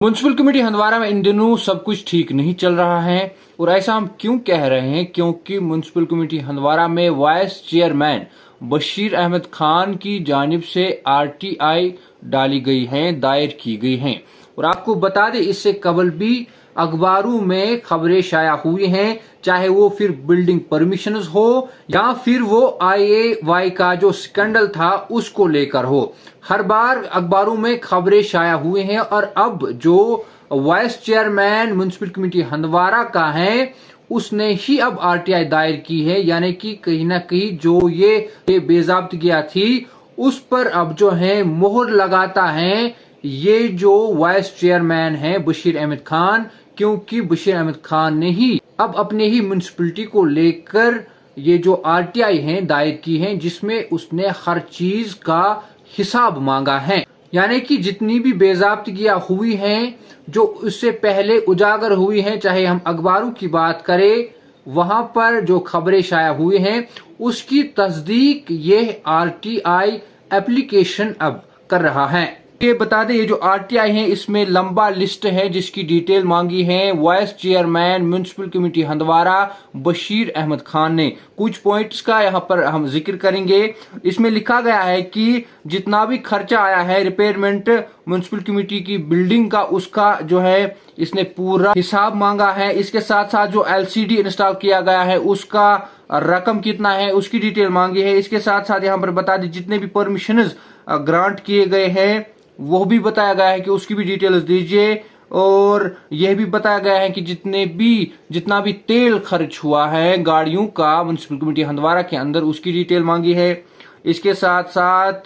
Municipal committee Handwara में इन दिनों सब कुछ ठीक नहीं चल रहा है। और ऐसा हम क्यों कह रहे हैं? क्योंकि म्युनिसिपल कमेटी हंदवाड़ा में वाइस चेयरमैन बशीर अहमद खान की जानिब से आरटीआई डाली गई है, दायर की गई हैं। और आपको बता दें, इससे कबल भी अखबारों में खबरें शाया हुई हैं, चाहे वो फिर बिल्डिंग परमिशंस हो या फिर वो IAY का जो स्कैंडल था उसको लेकर हो। हर बार अखबारों में खबरें शाया हुई हैं। और अब जो vice chairman municipal committee Handwara का है, उसने ही अब आरटीआई दायर की है। यानी कि कहीं ना कहीं जो ये बेजाब्तगियां थी उस पर अब जो है मोहर लगाता है ये जो वाइस चेयरमैन है बशीर अहमद खान। क्योंकि बशीर अहमद खान ने ही अब अपने ही म्युनिसिपलिटी को लेकर ये जो आरटीआई है दायर की है, जिसमें उसने हर चीज का हिसाब मांगा है। यानी कि जितनी भी बेजाब्तगियां हुई हैं, जो उससे पहले उजागर हुई हैं, चाहे हम अखबारों की बात करें, वहां पर जो खबरें शाया हुई हैं उसकी तस्दीक ये आरटीआई एप्लीकेशन अब कर रहा है। ये बता दें, ये जो आरटीआई है इसमें लंबा लिस्ट है जिसकी डिटेल मांगी है vice chairman municipal committee Handwara Bashir Ahmed Khan ने। कुछ पॉइंट्स का यहाँ पर हम जिक्र करेंगे। इसमें लिखा गया है कि जितना भी खर्चा आया है रिपेयरमेंट म्युनिसिपल कमेटी की बिल्डिंग का, उसका जो है इसने पूरा हिसाब मांगा है। इसके साथ साथ जो LCD इंस्टॉल किया गया है उसका रकम कितना है उसकी डिटेल मांगी है। इसके साथ साथ यहाँ पर बता दें, जितने भी परमिशन ग्रांट किए गए हैं वो भी बताया गया है कि उसकी भी डिटेल्स दीजिए। और यह भी बताया गया है कि जितना भी तेल खर्च हुआ है गाड़ियों का म्युनिसिपल कमेटी हंदवाड़ा के अंदर, उसकी डिटेल मांगी है। इसके साथ साथ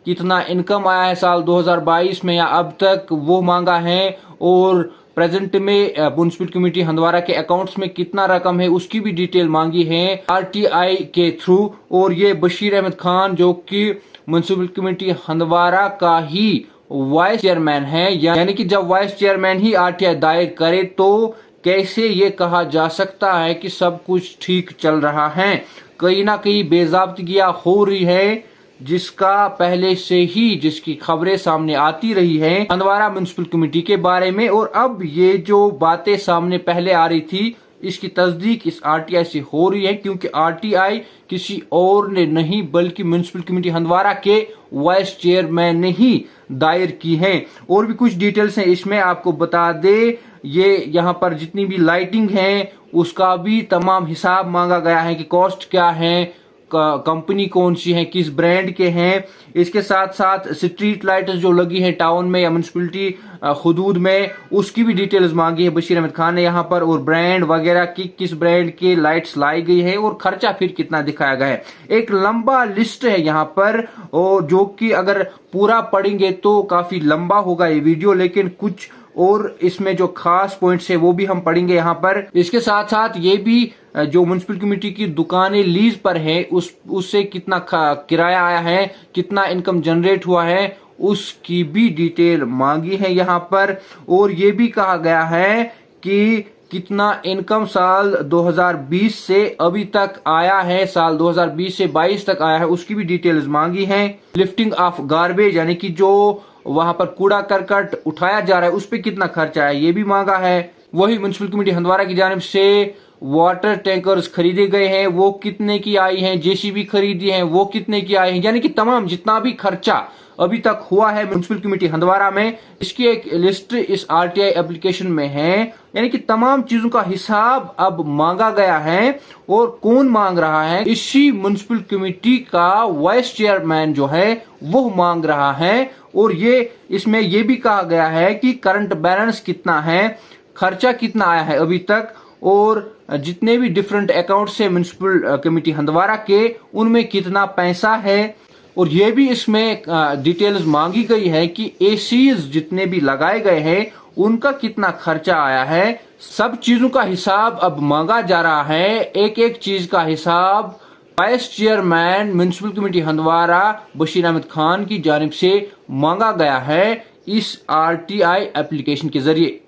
कितना इनकम आया है साल 2022 में या अब तक वो मांगा है। और प्रेजेंट में म्युनिसिपल कमेटी हंदवाड़ा के अकाउंट्स में कितना रकम है उसकी भी डिटेल मांगी है आरटीआई के थ्रू। और ये बशीर अहमद खान जो कि म्युनिसिपल कमेटी हंदवाड़ा का ही वाइस चेयरमैन है, यानी कि जब वाइस चेयरमैन ही आरटीआई दायर करे तो कैसे ये कहा जा सकता है कि सब कुछ ठीक चल रहा है? कहीं ना कहीं बेजाब्तगियां हो रही है, जिसका पहले से ही जिसकी खबरें सामने आती रही है हंदवाड़ा म्युनिसिपल कमेटी के बारे में। और अब ये जो बातें सामने पहले आ रही थी इसकी तस्दीक इस आरटीआई से हो रही है। क्योंकि आरटीआई किसी और ने नहीं बल्कि म्युनिसिपल कमेटी हंदवाड़ा के वाइस चेयरमैन ने ही दायर की है। और भी कुछ डिटेल्स हैं इसमें, आपको बता दे, ये यहाँ पर जितनी भी लाइटिंग है उसका भी तमाम हिसाब मांगा गया है कि कॉस्ट क्या है, कंपनी कौन सी है, किस ब्रांड के हैं। इसके साथ साथ स्ट्रीट लाइट्स जो लगी है टाउन में या म्युनिसिपलिटी हुदूद में, उसकी भी डिटेल्स मांगी है बशीर अहमद खान ने यहाँ पर। और ब्रांड वगैरह की किस ब्रांड के लाइट्स लाई गई है और खर्चा फिर कितना दिखाया गया है। एक लंबा लिस्ट है यहाँ पर, और जो कि अगर पूरा पढ़ेंगे तो काफी लंबा होगा ये वीडियो, लेकिन कुछ और इसमें जो खास पॉइंट्स है वो भी हम पढ़ेंगे यहाँ पर। इसके साथ साथ ये भी जो म्युनिसिपल कमेटी की दुकानें लीज पर है उससे कितना किराया आया है, कितना इनकम जनरेट हुआ है, उसकी भी डिटेल मांगी है यहाँ पर। और ये भी कहा गया है कि कितना इनकम साल 2020 से अभी तक आया है, साल 2020 से 22 तक आया है, उसकी भी डिटेल्स मांगी है। लिफ्टिंग ऑफ गार्बेज, यानी कि जो वहां पर कूड़ा करकट उठाया जा रहा है उस पर कितना खर्चा है ये भी मांगा है। वही म्युनिसिपल कमेटी हंदवाड़ा की जानिब से वाटर टैंकर्स खरीदे गए हैं, वो कितने की आई हैं, जेसीबी खरीदी है वो कितने की आई हैं। यानी कि तमाम जितना भी खर्चा अभी तक हुआ है म्युनिसिपल कमेटी हंदवाड़ा में, इसकी एक लिस्ट इस आरटीआई एप्लीकेशन में है। यानी कि तमाम चीजों का हिसाब अब मांगा गया है। और कौन मांग रहा है? इसी म्युनिसिपल कमेटी का वाइस चेयरमैन जो है वो मांग रहा है। और ये इसमें ये भी कहा गया है कि करंट बैलेंस कितना है, खर्चा कितना आया है अभी तक, और जितने भी डिफरेंट अकाउंट्स है म्युनिसिपल कमेटी हंदवाड़ा के उनमें कितना पैसा है। और ये भी इसमें डिटेल्स मांगी गई है कि एसीज जितने भी लगाए गए हैं उनका कितना खर्चा आया है। सब चीजों का हिसाब अब मांगा जा रहा है, एक एक चीज का हिसाब vice chairman municipal committee Handwara Bashir Ahmed Khan की जानिब से मांगा गया है इस आरटीआई एप्लीकेशन के जरिए।